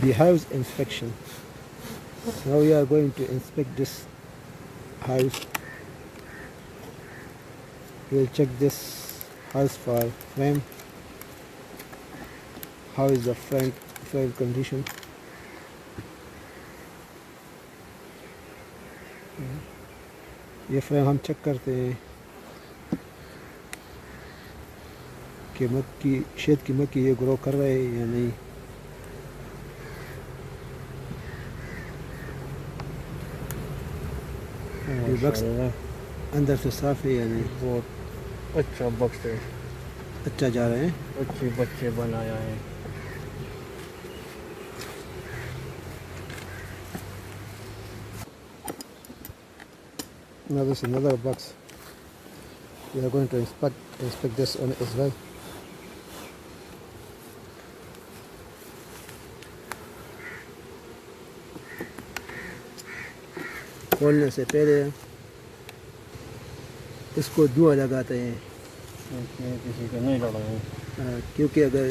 beehives inspection. Now we are going to inspect this house. We'll check this house for frame. How is the frame condition? یہ frame ہم check کرتے ہیں کہ مکھی شہد کی مکھی یہ گرو کر رہے ہیں یا نہیں. یہ بکس اندر سے صاف ہے یا نہیں؟ بہت اچھا بکس ہے, اچھا جا رہے ہیں, اچھے بچے بنایا ہے. Now this is another box. We are going to inspect this one as well. کھولنے سے پہلے اس کو دھواں لگاتے ہیں کسی کا نہیں لڑا ہے, کیونکہ اگر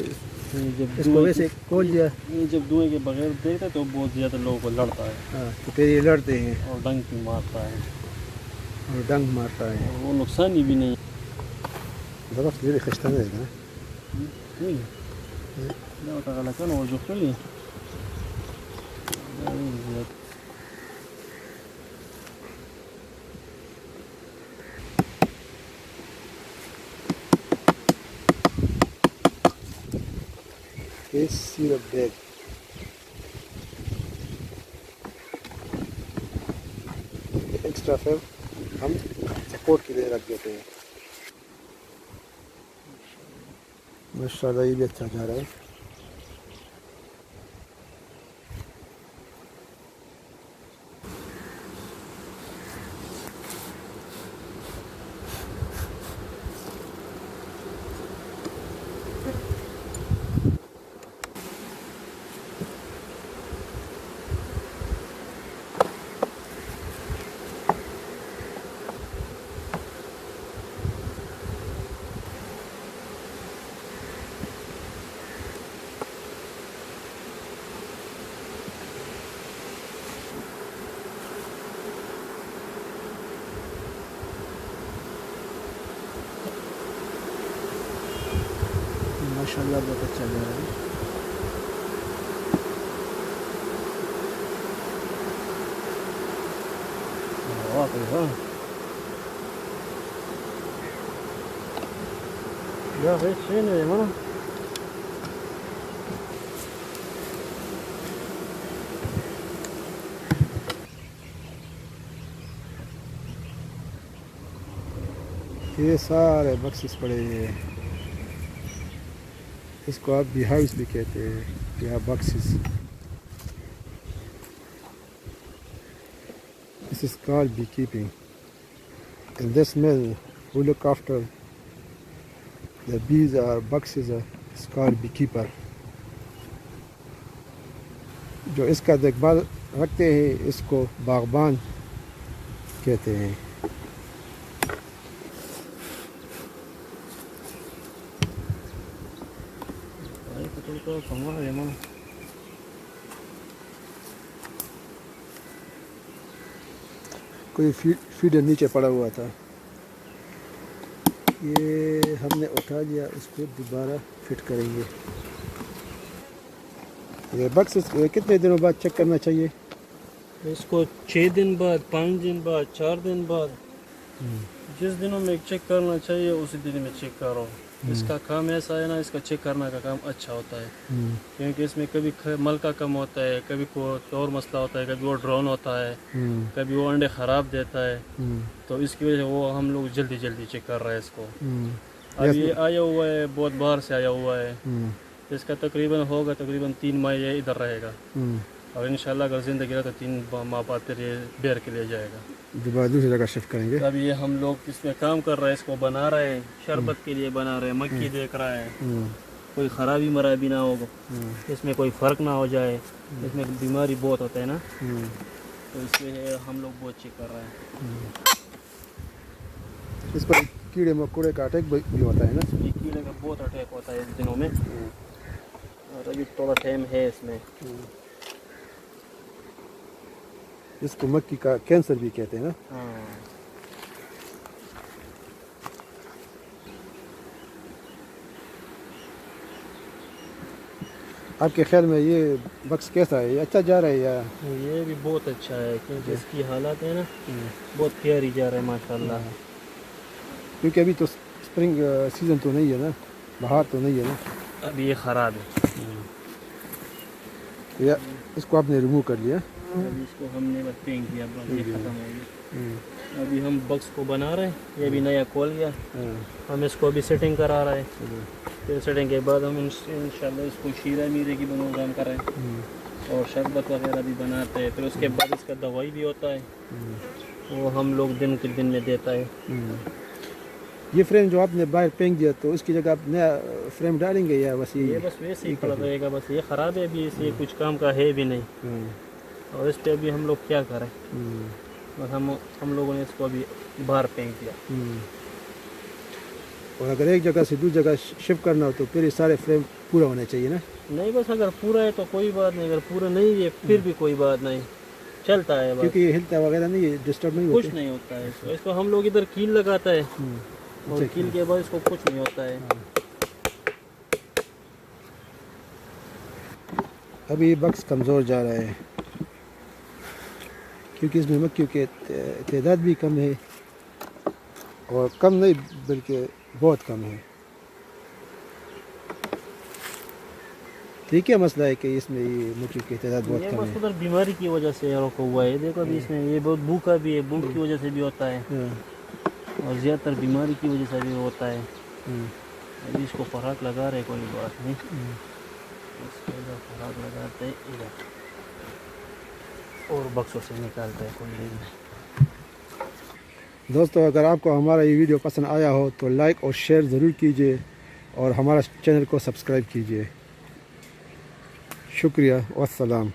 اس کو ویسے کھول دیا جب دھوئیں کے بغیر دیکھتا ہے تو بہت زیادہ لوگوں کو لڑتا ہے تو پھر یہ لڑتے ہیں اور ڈنگ بھی مارتا ہے اور ڈنگ مارتا ہے. وہ نقصان ہی بھی نہیں ضربت غير خشتنا هنا. لا تغلى كان وجهي This syrup bag. Extra film ہم سپورٹ کے لیے رکھ دیتے ہیں. ماشاءاللہ یہ بھی اچھا جا رہا ہے. ماشاءاللہ بہت اچھا جا رہا ہے. يا أخي شنو يا ماما یہ سارے بکسز پڑے ہوئے ہیں. اس کو آپ بی ہاؤس بھی کہتے ہیں یا boxes. This is called beekeeping. In this mill, who look after the bees or boxes is called beekeeper. جو اس کا دیکھ بھال رکھتے ہیں اس کو باغبان کہتے ہیں. کوئی فیڈر نیچے پڑا ہوا تھا, یہ ہم نے اٹھا لیا, اس کو دوبارہ فٹ کریں گے. یہ بکس کتنے دنوں بعد چیک کرنا چاہیے؟ اس کو 6 دن بعد, 5 دن بعد, 4 دن بعد, جس دنوں میں چیک کرنا چاہیے اسی دن میں چیک کرو. اس کا کام ایسا ہے نا, اس کا چیک کرنے کا کام اچھا ہوتا ہے, کیونکہ اس میں کبھی ملکہ کم ہوتا ہے, کبھی کوئی اور مسئلہ ہوتا ہے, کبھی وہ ڈرون ہوتا ہے, کبھی وہ انڈے خراب دیتا ہے, تو اس کی وجہ سے وہ ہم لوگ جلدی چیک کر رہے ہیں اس کو. اب یہ آیا ہوا ہے, بہت باہر سے آیا ہوا ہے, اس کا تقریباً 3 ماہ یہ ادھر رہے گا, اور انشاءاللہ اگر زندگی رہے تو 3 ماہ بعد پھر یہ بیر کے لیے جائے گا, دوبارہ دوسری جگہ شفٹ کریں گے. اب یہ ہم لوگ اس میں کام کر رہے ہیں, اس کو بنا رہے ہیں, شربت کے لیے بنا رہے ہیں, مکھی دیکھ رہا ہے, کوئی خرابی مرابی نہ ہوگا, اس میں کوئی فرق نہ ہو جائے. اس میں بیماری بہت ہوتا ہے نا, تو اس لیے ہم لوگ بہت چیک کر رہے ہیں. اس پر کیڑے مکوڑے کا اٹیک بھی ہوتا ہے نا؟ یہ کیڑے کا بہت اٹیک ہوتا ہے اس دنوں میں, اور ابھی تھوڑا ٹائم ہے اس میں. اس کو مکھی کا کینسر بھی کہتے ہیں نا. ہاں آپ کے خیال میں یہ بکس کیسا ہے؟ یہ اچھا جا رہا ہے یا؟ یہ بھی بہت اچھا ہے کیونکہ اس کی حالات ہے نا بہت پیاری جا رہا ہے ماشاء اللہ. کیونکہ ابھی تو اسپرنگ سیزن تو نہیں ہے نا، بہار تو نہیں ہے نا. ابھی یہ خراب ہے. یا اس کو آپ نے ریموو کر لیا؟ ابھی اس کو ہم نے بس پینگ کیا، بس یہ ختم ہو گیا. ابھی ہم بکس کو بنا رہے ہیں، یہ بھی نیا کھول گیا. ہم اس کو ابھی سیٹنگ کرا رہے ہیں، پھر سیٹنگ کے بعد ہم انشاءاللہ اس کو شیرہ میرے کی بنوغام کریں اور شربت وغیرہ بھی بناتے ہیں. پھر اس کے بعد اس کا دوائی بھی ہوتا ہے، وہ ہم لوگ دن کے دن میں دیتا ہے. یہ فریم جو آپ نے باہر پھینک دیا تو اس کی جگہ آپ نیا فریم ڈالیں گے یا بس یہ بس ویسے ہی پڑا رہے گا؟ بس یہ خراب ہے ابھی، اس یہ کچھ کام کا ہے بھی نہیں. اور اس پہ ابھی ہم لوگ کیا کریں، بس ہم لوگوں نے اس کو ابھی باہر پھینک دیا. اور اگر ایک جگہ سے دوسری جگہ شفٹ کرنا ہو تو پھر یہ سارے فریم پورا ہونا چاہیے نا؟ نہیں بس اگر پورا ہے تو کوئی بات نہیں، اگر پورا نہیں ہے پھر بھی کوئی بات نہیں، چلتا ہے. کیونکہ یہ ہلتا وغیرہ نہیں ہے، ڈسٹرب نہیں کچھ نہیں ہوتا ہے. اس کو ہم لوگ ادھر کیل لگاتا ہے اور کیل کے بعد اس کو کچھ نہیں ہوتا ہے. ابھی یہ بکس کمزور جا رہا ہے کیونکہ اس میں مکھیوں کے تعداد بھی کم ہے، اور کم نہیں بلکہ بہت کم ہے. ٹھیک ہے، مسئلہ ہے کہ اس میں یہ مکھیوں کی تعداد بہت یہ کم بس ہے. ادھر بیماری کی وجہ سے روکا ہوا ہے. دیکھو ابھی اس میں یہ بہت بھوکا بھی ہے، بھوک کی وجہ سے بھی ہوتا ہے اور زیادہ تر بیماری کی وجہ سے بھی ہوتا ہے. ابھی اس کو خوراک لگا رہے، کوئی بات نہیں، اس کو ادھر خوراک لگاتے ہیں ادھر اور بکسوں سے نکالتے ہیں، کوئی نہیں. دوستو، اگر آپ کو ہمارا یہ ویڈیو پسند آیا ہو تو لائک اور شیئر ضرور کیجیے اور ہمارا چینل کو سبسکرائب کیجیے. شکریہ والسلام.